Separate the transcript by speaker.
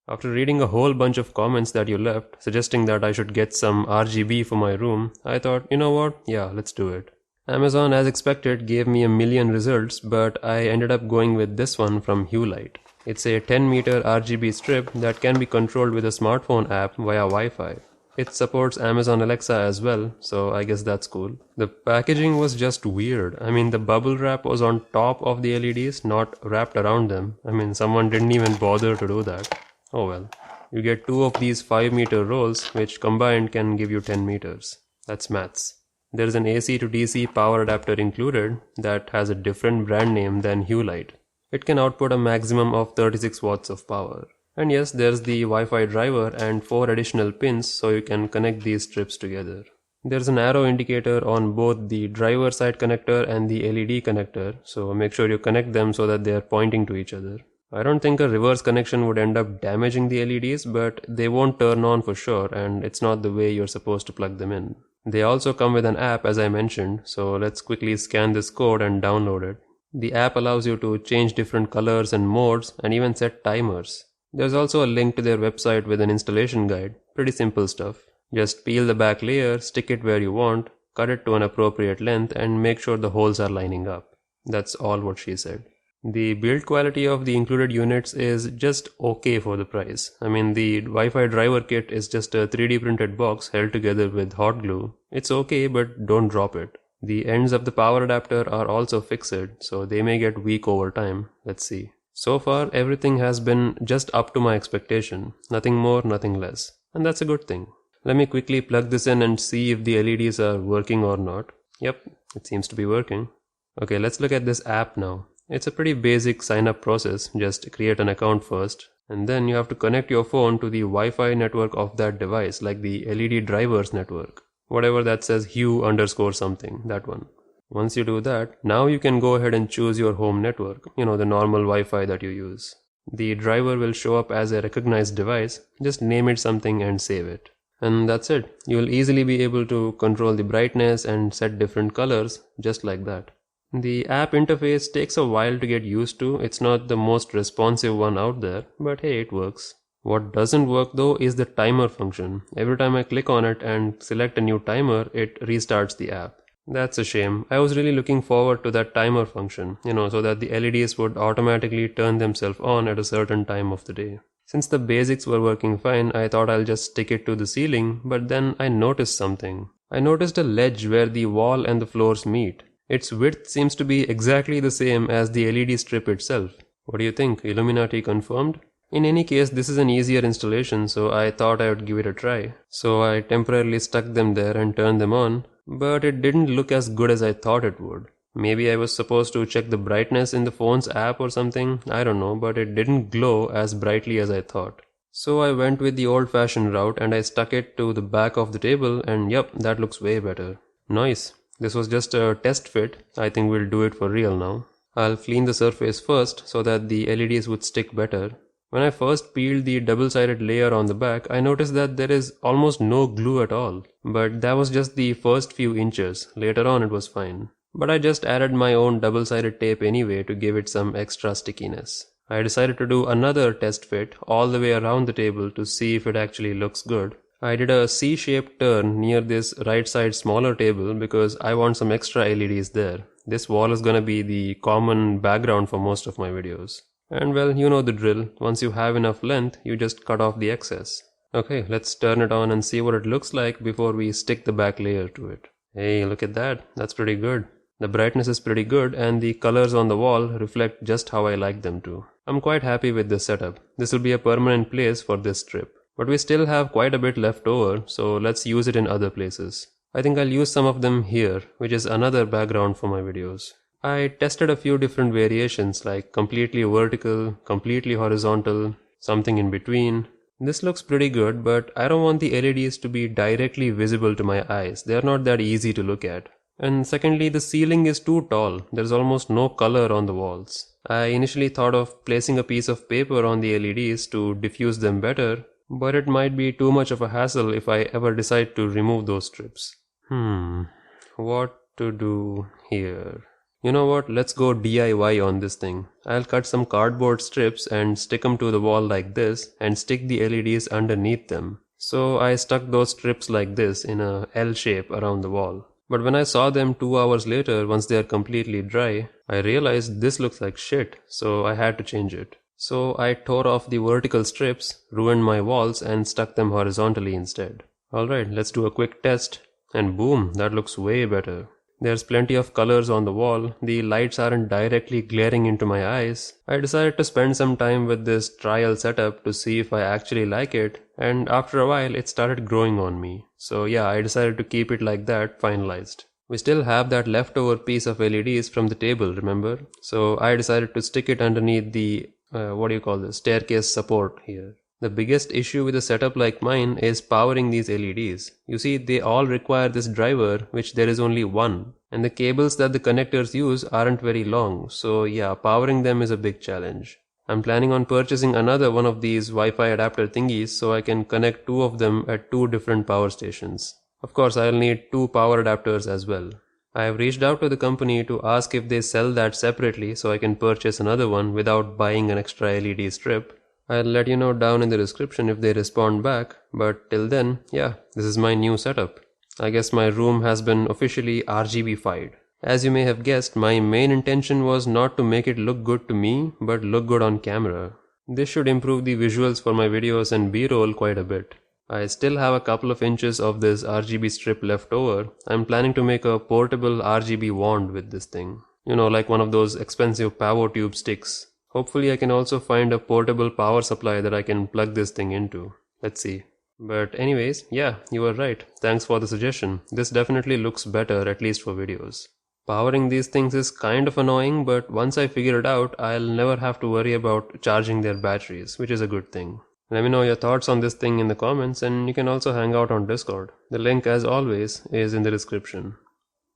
Speaker 1: After reading a whole bunch of comments that you left, suggesting that I should get some RGB for my room, I thought, you know what, yeah, let's do it. Amazon, as expected, gave me a million results, but I ended up going with this one from Huelite. It's a 10-meter RGB strip that can be controlled with a smartphone app via Wi-Fi. It supports Amazon Alexa as well, so I guess that's cool. The packaging was just weird. I mean, the bubble wrap was on top of the LEDs, not wrapped around them. I mean, someone didn't even bother to do that. Oh well. You get 2 of these 5-meter rolls, which combined can give you 10 meters. That's maths. There's an AC to DC power adapter included that has a different brand name than Huelite. It can output a maximum of 36 watts of power. And yes, there's the Wi-Fi driver and 4 additional pins so you can connect these strips together. There's an arrow indicator on both the driver side connector and the LED connector, so make sure you connect them so that they are pointing to each other. I don't think a reverse connection would end up damaging the LEDs, but they won't turn on for sure, and it's not the way you're supposed to plug them in. They also come with an app, as I mentioned, so let's quickly scan this code and download it. The app allows you to change different colors and modes and even set timers. There's also a link to their website with an installation guide. Pretty simple stuff. Just peel the back layer, stick it where you want, cut it to an appropriate length, and make sure the holes are lining up. That's all what she said. The build quality of the included units is just okay for the price. I mean, the Wi-Fi driver kit is just a 3D printed box held together with hot glue. It's okay, but don't drop it. The ends of the power adapter are also fixed, so they may get weak over time. Let's see. So far, everything has been just up to my expectation. Nothing more, nothing less. And that's a good thing. Let me quickly plug this in and see if the LEDs are working or not. Yep, it seems to be working. Okay, let's look at this app now. It's a pretty basic sign-up process. Just create an account first, and then you have to connect your phone to the Wi-Fi network of that device, like the LED drivers network. Whatever that says Hue underscore something, that one. Once you do that, now you can go ahead and choose your home network, the normal Wi-Fi that you use. The driver will show up as a recognized device, just name it something and save it. And that's it. You will easily be able to control the brightness and set different colors, just like that. The app interface takes a while to get used to. It's not the most responsive one out there, but hey, it works. What doesn't work though is the timer function. Every time I click on it and select a new timer, it restarts the app. That's a shame. I was really looking forward to that timer function, so that the LEDs would automatically turn themselves on at a certain time of the day. Since the basics were working fine, I thought I'll just stick it to the ceiling, but then I noticed something. I noticed a ledge where the wall and the floors meet. Its width seems to be exactly the same as the LED strip itself. What do you think? Illuminati confirmed? In any case, this is an easier installation, so I thought I would give it a try. So I temporarily stuck them there and turned them on, but it didn't look as good as I thought it would. Maybe I was supposed to check the brightness in the phone's app or something, I don't know, but it didn't glow as brightly as I thought. So I went with the old-fashioned route and I stuck it to the back of the table, and yep, that looks way better. Nice. This was just a test fit. I think we'll do it for real now. I'll clean the surface first so that the LEDs would stick better. When I first peeled the double-sided layer on the back, I noticed that there is almost no glue at all. But that was just the first few inches. Later on it was fine. But I just added my own double-sided tape anyway to give it some extra stickiness. I decided to do another test fit all the way around the table to see if it actually looks good. I did a C-shaped turn near this right side smaller table because I want some extra LEDs there. This wall is gonna be the common background for most of my videos. And well, you know the drill. Once you have enough length, you just cut off the excess. Okay, let's turn it on and see what it looks like before we stick the back layer to it. Hey, look at that. That's pretty good. The brightness is pretty good and the colors on the wall reflect just how I like them to. I'm quite happy with this setup. This will be a permanent place for this strip. But we still have quite a bit left over, so let's use it in other places. I think I'll use some of them here, which is another background for my videos. I tested a few different variations like completely vertical, completely horizontal, something in between. This looks pretty good, but I don't want the LEDs to be directly visible to my eyes. They are not that easy to look at. And secondly, the ceiling is too tall. There's almost no color on the walls. I initially thought of placing a piece of paper on the LEDs to diffuse them better, but it might be too much of a hassle if I ever decide to remove those strips. What to do here? You know what, let's go DIY on this thing. I'll cut some cardboard strips and stick them to the wall like this and stick the LEDs underneath them. So I stuck those strips like this in a L shape around the wall. But when I saw them 2 hours later, once they are completely dry, I realized this looks like shit, so I had to change it. So I tore off the vertical strips, ruined my walls, and stuck them horizontally instead. Alright, let's do a quick test. And boom, that looks way better. There's plenty of colors on the wall, the lights aren't directly glaring into my eyes. I decided to spend some time with this trial setup to see if I actually like it, and after a while it started growing on me. So yeah, I decided to keep it like that, finalized. We still have that leftover piece of LEDs from the table, remember? So I decided to stick it underneath the, staircase support here. The biggest issue with a setup like mine is powering these LEDs. You see, they all require this driver, which there is only one. And the cables that the connectors use aren't very long, so yeah, powering them is a big challenge. I'm planning on purchasing another one of these Wi-Fi adapter thingies so I can connect 2 of them at 2 different power stations. Of course, I'll need 2 power adapters as well. I have reached out to the company to ask if they sell that separately so I can purchase another one without buying an extra LED strip. I'll let you know down in the description if they respond back, but till then, yeah, this is my new setup. I guess my room has been officially RGB-fied. As you may have guessed, my main intention was not to make it look good to me, but look good on camera. This should improve the visuals for my videos and B-roll quite a bit. I still have a couple of inches of this RGB strip left over. I'm planning to make a portable RGB wand with this thing. You know, like one of those expensive power tube sticks. Hopefully I can also find a portable power supply that I can plug this thing into. Let's see. But anyways, yeah, you were right. Thanks for the suggestion. This definitely looks better, at least for videos. Powering these things is kind of annoying, but once I figure it out, I'll never have to worry about charging their batteries, which is a good thing. Let me know your thoughts on this thing in the comments, and you can also hang out on Discord. The link, as always, is in the description.